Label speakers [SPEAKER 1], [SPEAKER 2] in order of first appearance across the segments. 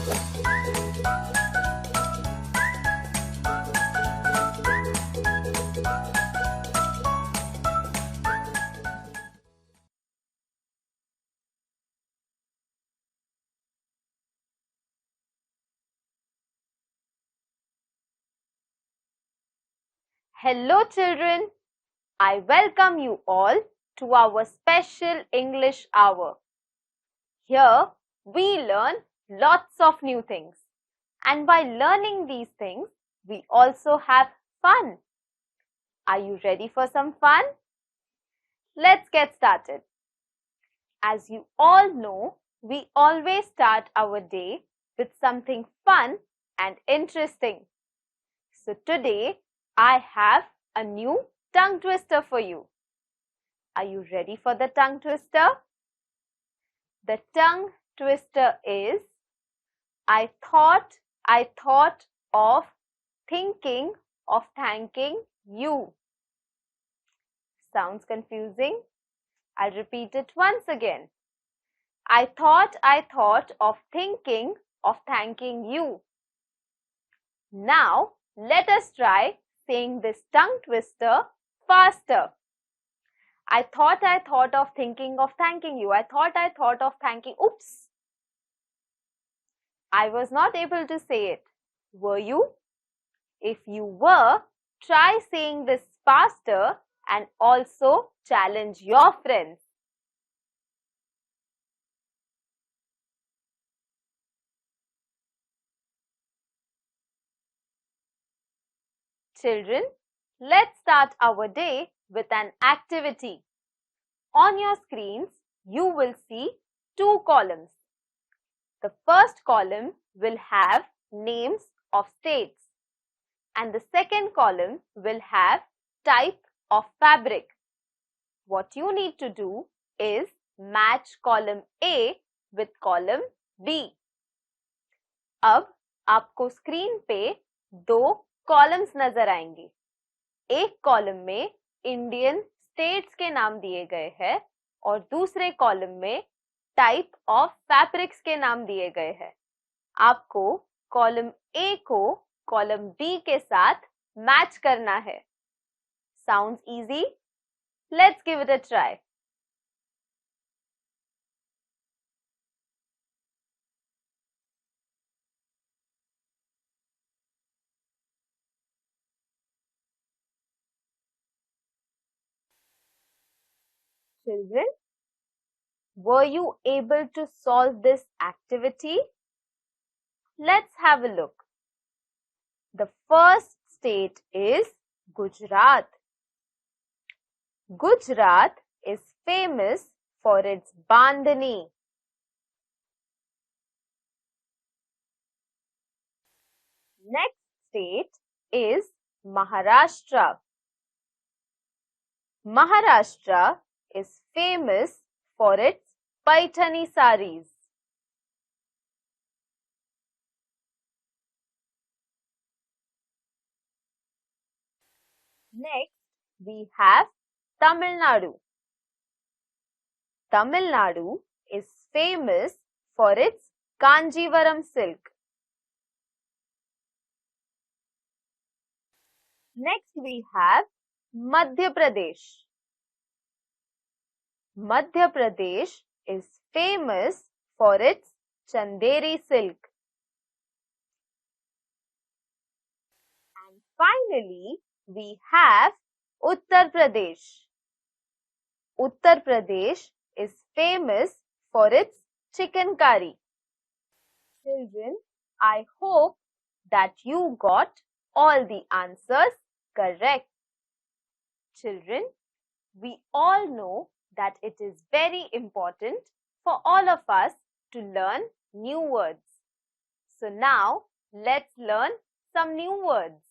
[SPEAKER 1] Hello children, I welcome you all to our special English hour. Here we learn lots of new things, and by learning these things we also have fun. Are you ready for some fun? Let's get started. As you all know, we always start our day with something fun and interesting. So today I have a new tongue twister for you. Are you ready for the tongue twister? The tongue twister is I thought of thinking of thanking you. Sounds confusing? I'll repeat it once again. I thought of thinking of thanking you. Now, let us try saying this tongue twister faster. I thought of thinking of thanking you. I thought of thanking. Oops! I was not able to say it. Were you? If you were, try saying this faster and also challenge your friends. Children, let's start our day with an activity. On your screens, you will see two columns. The first column will have names of states and the second column will have type of fabric. What you need to do is match column A with column B. अब आपको screen पे दो columns नजर आएंगे. एक column में Indian states के नाम दिए गए हैं और दूसरे कॉलम में टाइप ऑफ फैब्रिक्स के नाम दिए गए हैं. आपको कॉलम ए को कॉलम बी के साथ मैच करना है. Sounds easy? Let's give it a try. Children, were you able to solve this activity? Let's have a look. The first state is Gujarat. Gujarat is famous for its bandhani. Next state is Maharashtra. Maharashtra is famous for its Paithani saris. Next, we have Tamil Nadu. Tamil Nadu is famous for its Kanjivaram silk. Next, we have Madhya Pradesh. Madhya Pradesh is famous for its Chanderi silk. And finally, we have Uttar Pradesh. Uttar Pradesh is famous for its chicken curry. Children, I hope that you got all the answers correct. Children, we all know that it is very important for all of us to learn new words. So now, let's learn some new words.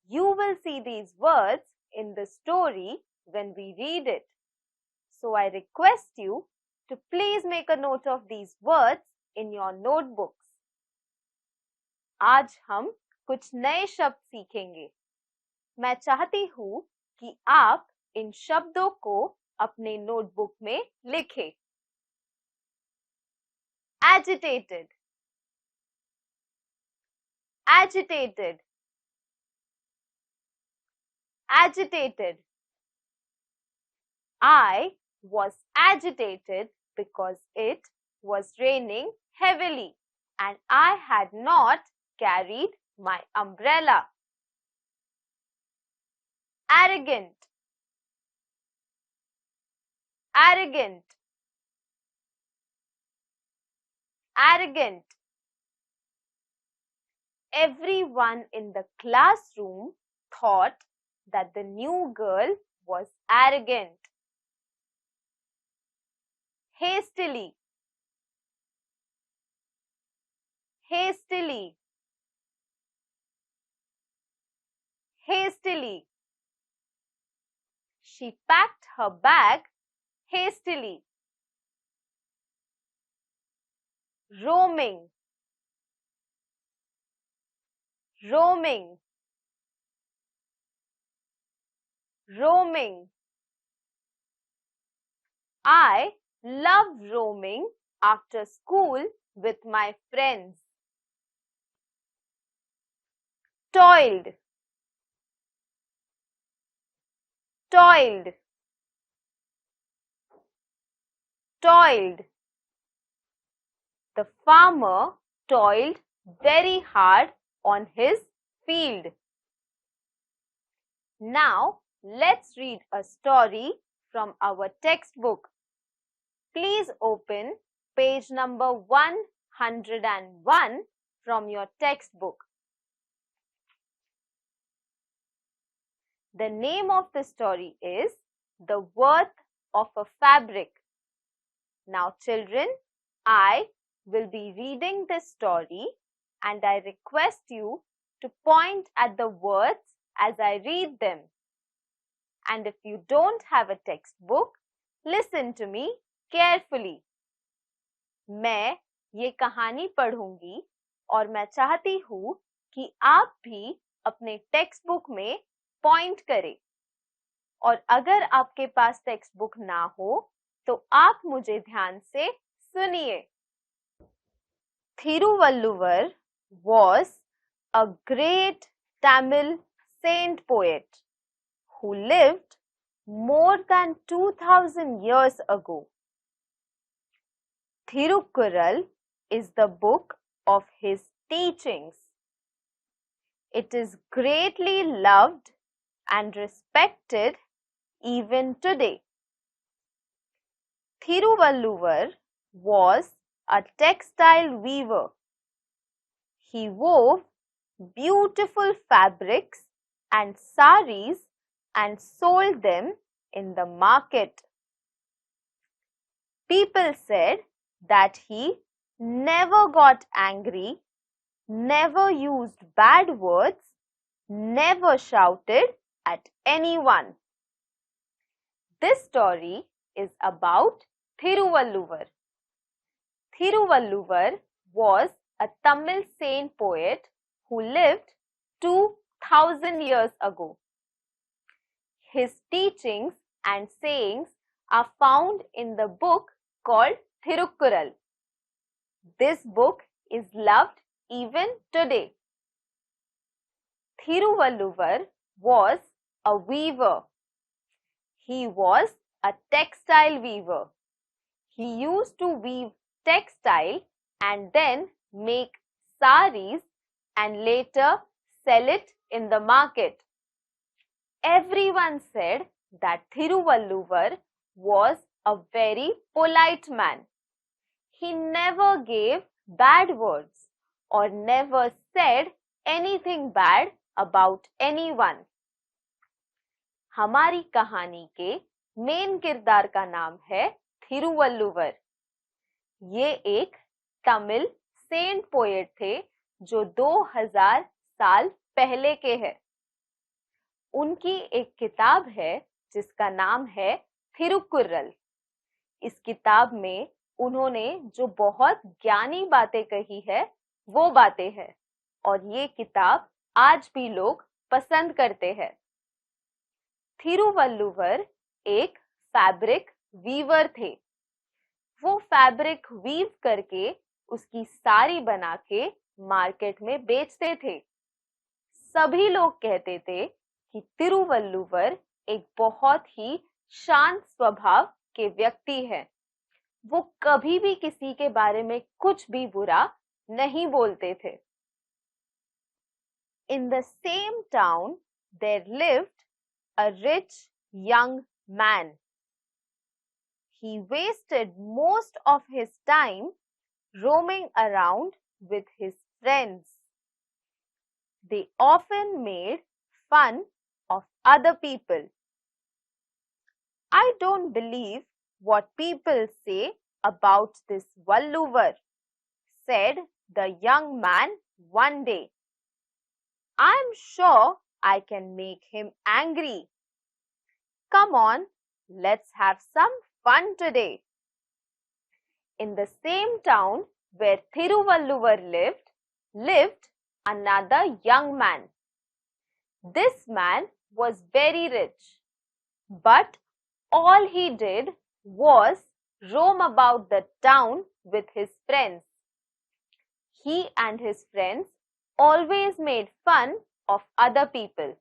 [SPEAKER 1] You will see these words in the story when we read it. So I request you to please make a note of these words in your notebooks. आज हम कुछ नए शब्द सीखेंगे. मैं चाहती हूँ कि आप इन शब्दों को अपने नोटबुक में लिखें. Agitated. agitated, agitated. I was agitated because it was raining heavily and I had not carried my umbrella. Arrogant, arrogant, arrogant. Everyone in the classroom thought that the new girl was arrogant. Hastily, hastily, hastily. She packed her bag hastily. Roaming, roaming, roaming. I love roaming after school with my friends. Toiled, toiled, toiled. The farmer toiled very hard on his field. Now, let's read a story from our textbook. Please open page number 101 from your textbook. The name of the story is The Worth of a Fabric. Now, children, I will be reading this story and I request you to point at the words as I read them. And if you don't have a textbook, listen to me carefully. मैं ये कहानी पढ़ूंगी और मैं चाहती हूँ कि आप भी अपने टेक्स्ट बुक में पॉइंट करें और अगर आपके पास टेक्स्ट बुक ना हो तो आप मुझे ध्यान से सुनिए. Thiruvallur was a great Tamil saint poet who lived more than 2000 years ago. Thirukkural is the book of his teachings. It is greatly loved and respected even today. Thiruvallur was a textile weaver. He wove beautiful fabrics and saris and sold them in the market. People said that he never got angry, never used bad words, never shouted at anyone. This story is about Thiruvallur. Thiruvallur was a Tamil saint poet who lived 2000 years ago. His teachings and sayings are found in the book called Thirukkural. This book is loved even today. Thiruvallur was a weaver. He was a textile weaver. He used to weave textile and then make saris and later sell it in the market. Everyone said that Thiruvallur was a very polite man. He never gave bad words or never said anything bad about anyone. हमारी कहानी के main किरदार का नाम है थिरुवल्लुवर. ये एक Tamil Saint poet थे जो 2000 साल पहले के हैं. उनकी एक किताब है जिसका नाम है थिरुक्कुरल. इस किताब में उन्होंने जो बहुत ज्ञानी बातें कही है वो बातें हैं और ये किताब आज भी लोग पसंद करते हैं. थिरुवल्लुवर एक फैब्रिक वीवर थे. वो फैब्रिक वीव करके उसकी साड़ी बना के मार्केट में बेचते थे। सभी लोग कहते थे कि तिरुवल्लुवर एक बहुत ही शांत स्वभाव के व्यक्ति है। वो कभी भी किसी के बारे में कुछ भी बुरा नहीं बोलते थे। In the same town, there lived a rich young man. He wasted most of his time roaming around with his friends. They often made fun of other people. I don't believe what people say about this Valluvar, said the young man one day. I'm sure I can make him angry. Come on, let's have some fun today. In the same town where Thiruvalluvar lived another young man. This man was very rich, but all he did was roam about the town with his friends. He and his friends always made fun of other people.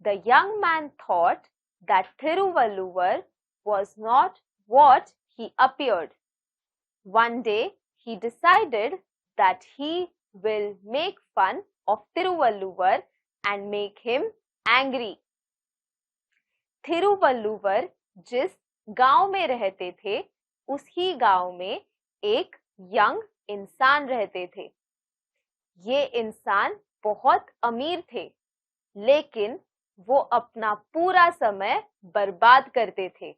[SPEAKER 1] The young man thought that Thiruvalluvar was not what he appeared. One day, he decided that he will make fun of Thiruvalluvar and make him angry. Thiruvalluvar जिस गांव में रहते थे, उसी गांव में एक young इंसान रहते थे। ये इंसान बहुत अमीर थे, लेकिन वो अपना पूरा समय बर्बाद करते थे।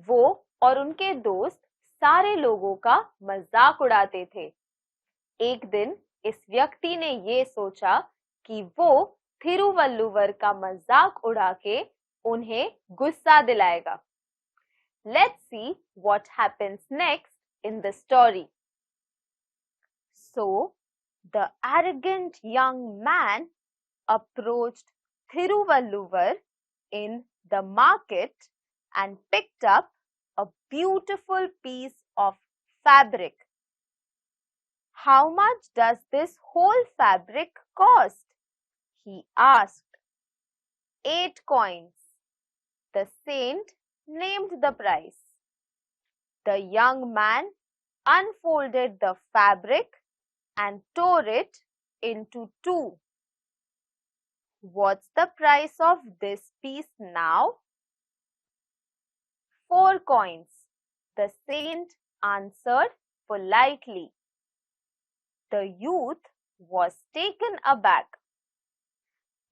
[SPEAKER 1] वो और उनके दोस्त सारे लोगों का मजाक उड़ाते थे। एक दिन इस व्यक्ति ने ये सोचा कि वो थिरुवल्लुवर का मजाक उड़ा के उन्हें गुस्सा दिलाएगा। Let's see what happens next in the story. So, the arrogant young man approached Thiruvalluvar in the market and picked up a beautiful piece of fabric. How much does this whole fabric cost? He asked. 8 coins. The saint named the price. The young man unfolded the fabric and tore it into 2. What's the price of this piece now? 4 coins. The saint answered politely. The youth was taken aback.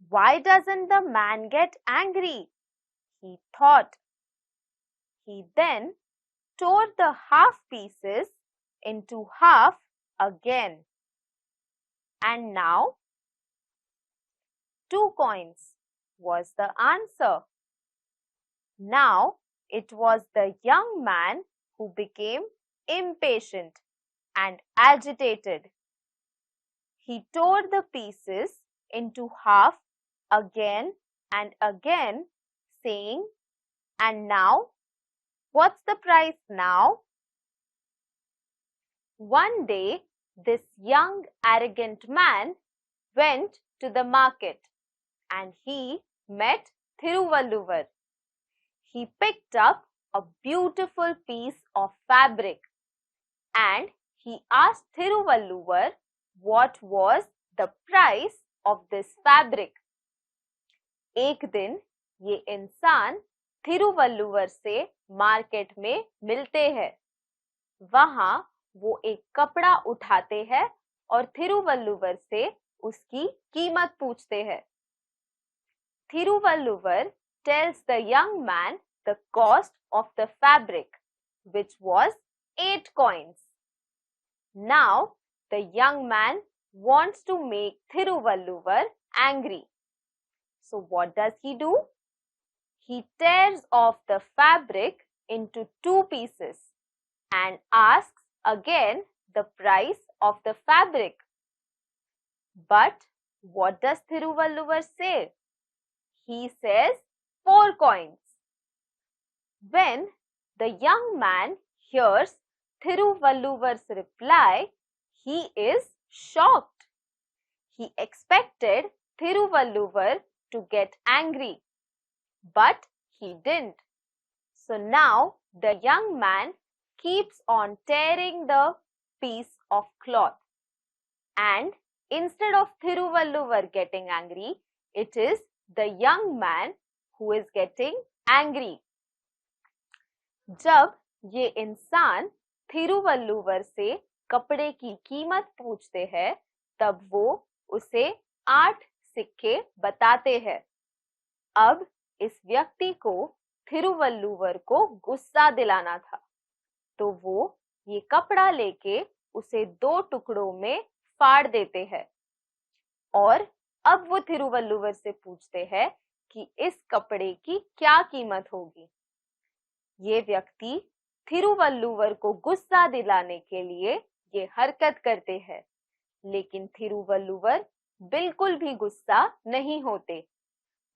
[SPEAKER 1] Why doesn't the man get angry? He thought. He then tore the half pieces into half again. And now 2 coins was the answer. Now it was the young man who became impatient and agitated. He tore the pieces into half again and again, saying, "And now, what's the price now?" One day, this young arrogant man went to the market and he met Thiruvalluvar. He picked up a beautiful piece of fabric and he asked Thiruvalluvar what was the price of this fabric. एक दिन ये इंसान थिरुवल्लुवर से market में मिलते हैं। वहां वो एक कपड़ा उठाते हैं और थिरुवल्लुवर से उसकी कीमत पूछते हैं। Thiruvalluvar tells the young man the cost of the fabric, which was 8 coins. Now, the young man wants to make Thiruvalluvar angry. So, what does he do? He tears off the fabric into 2 pieces and asks again the price of the fabric. But what does Thiruvalluvar say? He says 4 coins. When the young man hears Thiruvalluvar's reply, He is shocked. He expected Thiruvalluvar to get angry, but he didn't. So now the young man keeps on tearing the piece of cloth. And instead of Thiruvalluvar getting angry, it is the young man who is getting angry. जब ये इंसान थिरुवल्लुवर से कपड़े की कीमत पूछते हैं, तब वो उसे 8 सिक्के बताते हैं। अब इस व्यक्ति को थिरुवल्लुवर को गुस्सा दिलाना था, तो वो ये कपड़ा लेके उसे 2 टुकड़ों में फाड़ देते हैं। और अब वो थिरुवल्लुवर से पूछते हैं कि इस कपड़े की क्या कीमत होगी। ये व्यक्ति थिरुवल्लुवर को गुस्सा दिलाने के लिए ये हरकत करते हैं, लेकिन थिरुवल्लुवर बिल्कुल भी गुस्सा नहीं होते।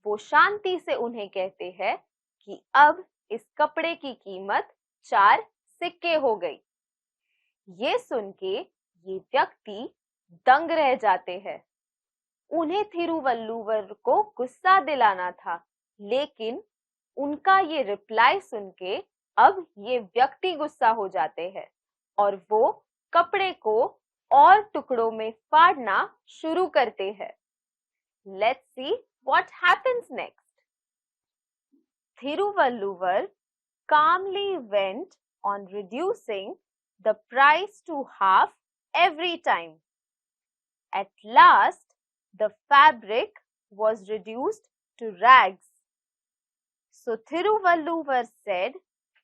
[SPEAKER 1] वो शांति से उन्हें कहते हैं कि अब इस कपड़े की कीमत 4 सिक्के हो गई। ये सुन के ये व्यक्ति दंग रह जाते हैं। उन्हें थिरुवल्लुवर को गुस्सा दिलाना था, लेकिन उनका ये रिप्लाई सुन के अब ये व्यक्ति गुस्सा हो जाते हैं और वो कपड़े को और टुकड़ों में फाड़ना शुरू करते हैं। Let's see what happens next. Thiruvalluvar calmly went on reducing the price to half every time. At last, the fabric was reduced to rags. So Thiruvalluvar said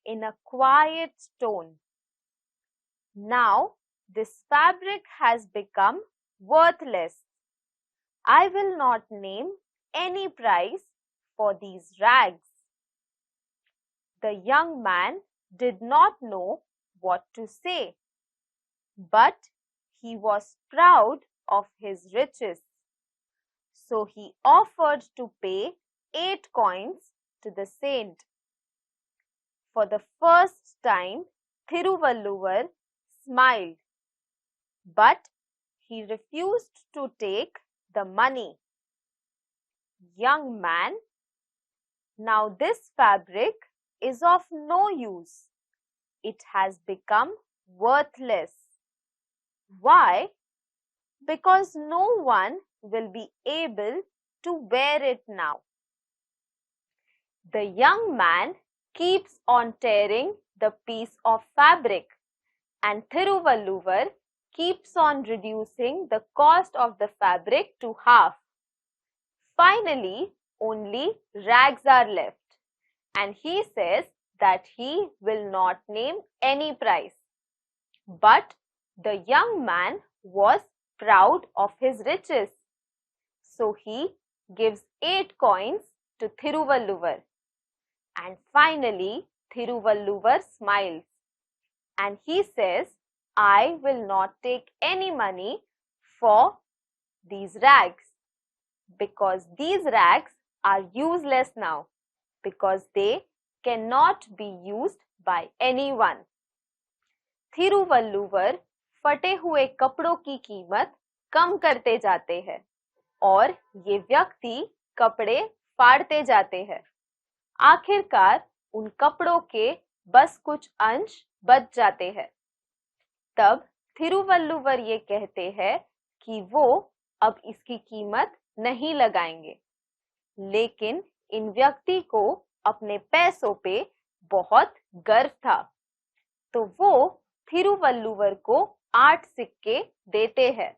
[SPEAKER 1] in a quiet tone, "Now this fabric has become worthless. I will not name any price for these rags." The young man did not know what to say, but he was proud of his riches. So he offered to pay 8 coins to the saint. For the first time, Thiruvalluvar smiled, but he refused to take the money. "Young man, now this fabric is of no use. It has become worthless." Why? Because no one will be able to wear it now. The young man keeps on tearing the piece of fabric, and Thiruvalluvar keeps on reducing the cost of the fabric to half. Finally, only rags are left, and he says that he will not name any price. But the young man was proud of his riches, so he gives 8 coins to Thiruvalluvar. And finally, Thiruvalluvar smiles and he says, "I will not take any money for these rags, because these rags are useless now, because they cannot be used by anyone." Thiruvalluvar फटे हुए कपड़ों की कीमत कम करते जाते हैं और ये व्यक्ति कपड़े फाड़ते जाते हैं। आखिरकार उन कपड़ों के बस कुछ अंश बच जाते हैं। तब थिरुवल्लुवर ये कहते हैं कि वो अब इसकी कीमत नहीं लगाएंगे, लेकिन इन व्यक्ति को अपने पैसों पे बहुत गर्व था, तो वो थिरुवल्लुवर को 8 सिक्के देते हैं।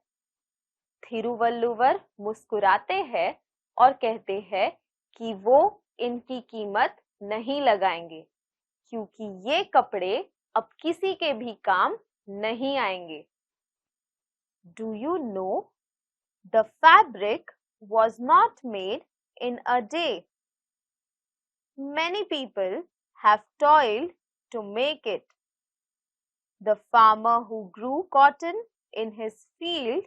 [SPEAKER 1] थिरुवल्लुवर मुस्कुराते हैं और कहते हैं कि वो इनकी कीमत नहीं लगाएंगे, क्योंकि ये कपड़े अब किसी के भी काम नहीं आएंगे। Do you know, the fabric was not made in a day. Many people have toiled to make it. The farmer who grew cotton in his field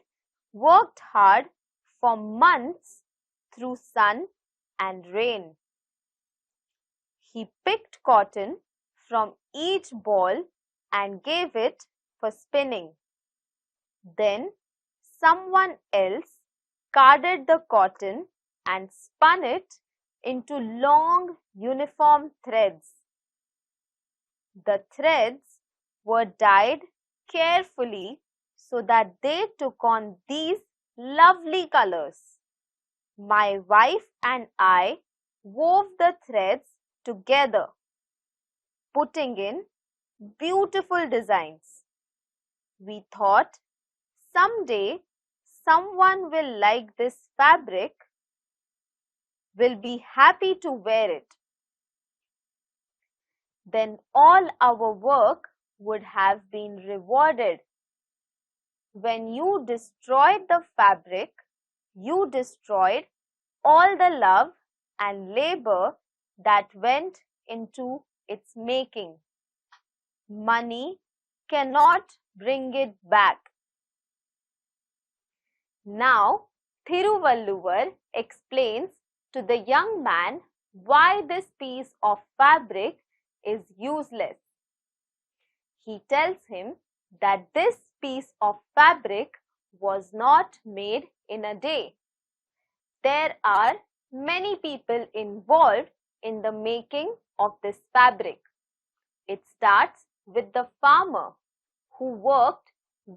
[SPEAKER 1] worked hard for months through sun and rain. He picked cotton from each ball and gave it for spinning. Then someone else carded the cotton and spun it into long uniform threads. The threads were dyed carefully so that they took on these lovely colors. My wife and I wove the threads together, putting in beautiful designs. We thought someday someone will like this fabric, will be happy to wear it. Then all our work would have been rewarded. When you destroyed the fabric, you destroyed all the love and labor that went into its making. Money cannot bring it back. Now, Thiruvalluvar explains to the young man why this piece of fabric is useless. He tells him that this piece of fabric was not made in a day. There are many people involved in the making of this fabric. It starts with the farmer who worked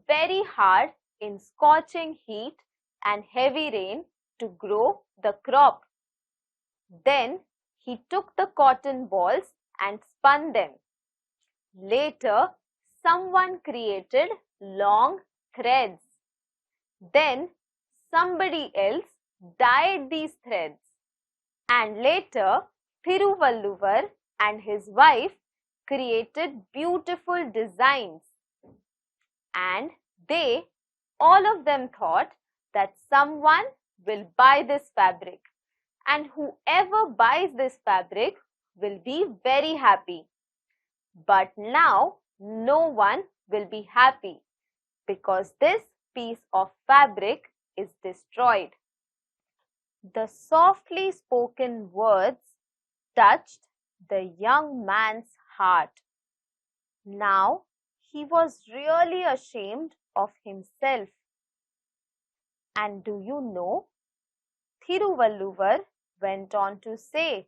[SPEAKER 1] very hard in scorching heat and heavy rain to grow the crop. Then he took the cotton balls and spun them. Later, someone created long threads. Then somebody else dyed these threads. And later, Thiruvalluvar and his wife created beautiful designs. And they, all of them, thought that someone will buy this fabric. And whoever buys this fabric will be very happy. But now no one will be happy because this piece of fabric is destroyed. The softly spoken words touched the young man's heart. Now he was really ashamed of himself. And do you know, Thiruvalluvar went on to say,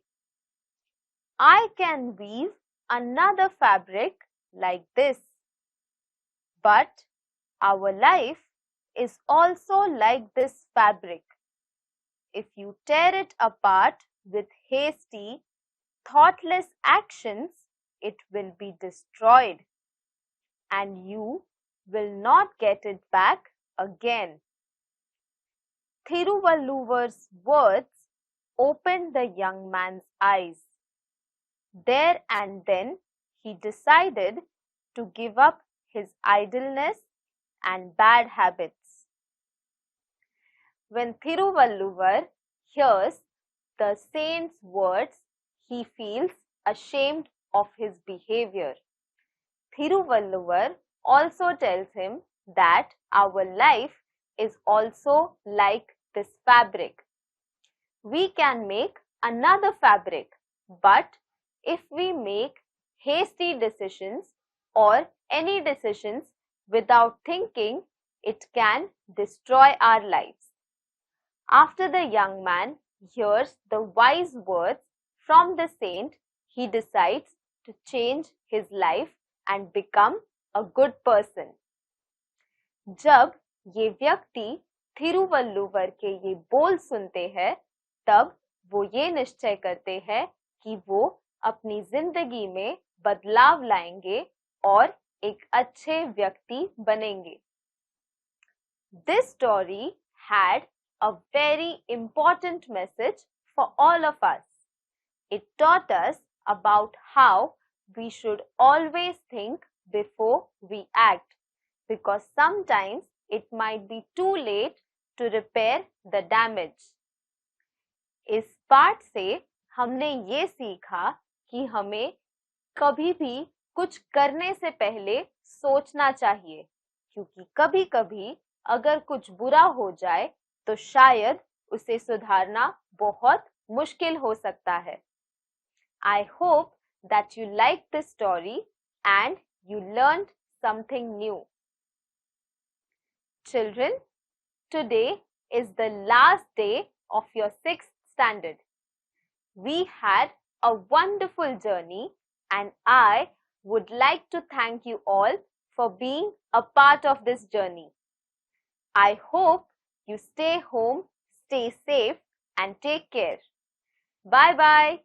[SPEAKER 1] I can weave another fabric like this. But our life is also like this fabric. If you tear it apart with hasty, thoughtless actions, it will be destroyed and you will not get it back again. Thiruvalluvar's words opened the young man's eyes. There and then he decided to give up his idleness and bad habits. When Thiruvalluvar hears the saint's words, he feels ashamed of his behavior. Thiruvalluvar also tells him that our life is also like this fabric. We can make another fabric, but if we make hasty decisions or any decisions without thinking, it can destroy our lives. After the young man hears the wise words from the saint, he decides to change his life and become a good person. जब ये व्यक्ति थिरुवल्लुवर के ये बोल सुनते हैं, तब वो ये निश्चय करते हैं कि वो अपनी जिंदगी में बदलाव लाएंगे और एक अच्छे व्यक्ति बनेंगे. This story had a very important message for all of us. It taught us about how we should always think before we act, because sometimes it might be too late to repair the damage. इस पाठ से हमने ये सीखा कि हमें कभी भी कुछ करने से पहले सोचना चाहिए, क्योंकि कभी-कभी अगर कुछ बुरा हो जाए तो शायद उसे सुधारना बहुत मुश्किल हो सकता है. I hope that you liked this story and you learned something new. Children, today is the last day of your 6th standard. We had a wonderful journey and I would like to thank you all for being a part of this journey. I hope you stay home, stay safe and take care. Bye-bye.